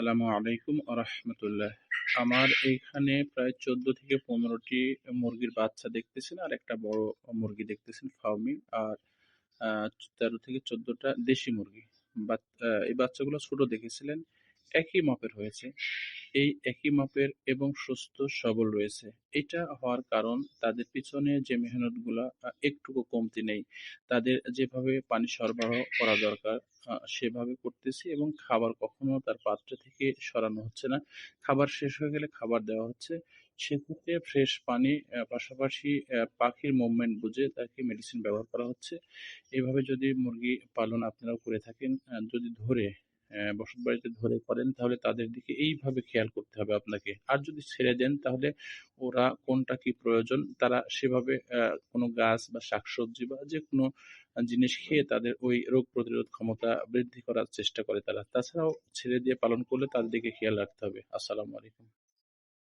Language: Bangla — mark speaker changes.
Speaker 1: আসসালামু আলাইকুম রাহমাতুল্লাহ। আমার এইখানে প্রায় ১৪ থেকে ১৫ টি মুরগির বাচ্চা দেখতেছেন আর একটা বড় মুরগি দেখতেছেন ফার্মি। আর আ ১৩ থেকে ১৪ টা দেশি মুরগি। এই বাচ্চাগুলো ছোট দেখেছিলেন, একই মাপের হয়েছে। এই একই মাপের এবং সুস্থ সবল রয়েছে। এটা হওয়ার কারণ তাদের পিছনে যে মেহনতগুলা একটুকু কমতি নেই। তাদের যেভাবে পানি সরবরাহ করা দরকার সেভাবে করতেছি এবং খাবার কখনো তার পাত্র থেকে সরানো হচ্ছে না। খাবার শেষ হয়ে গেলে খাবার দেওয়া হচ্ছে। সেক্ষেত্রে ফ্রেশ পানি পাশাপাশি পাখির মুভমেন্ট বুঝে তাকে মেডিসিন ব্যবহার করা হচ্ছে। এভাবে যদি মুরগি পালন আপনারাও করে থাকেন, যদি ধরে বসতবাড়িতে ধরে করেন তাহলে তাদের দিকে এইভাবে খেয়াল করতে হবে আপনাকে। আর যদি ছেড়ে দেন তাহলে ওরা কোনটা কি প্রয়োজন তারা সেভাবে কোনো গাছ বা শাকসবজি বা যেকোনো জিনিস খেয়ে তাদের ওই রোগ প্রতিরোধ ক্ষমতা বৃদ্ধি করার চেষ্টা করে তারা। তাছাড়াও ছেড়ে দিয়ে পালন করলে তাদের দিকে খেয়াল রাখতে হবে। আসসালামু আলাইকুম।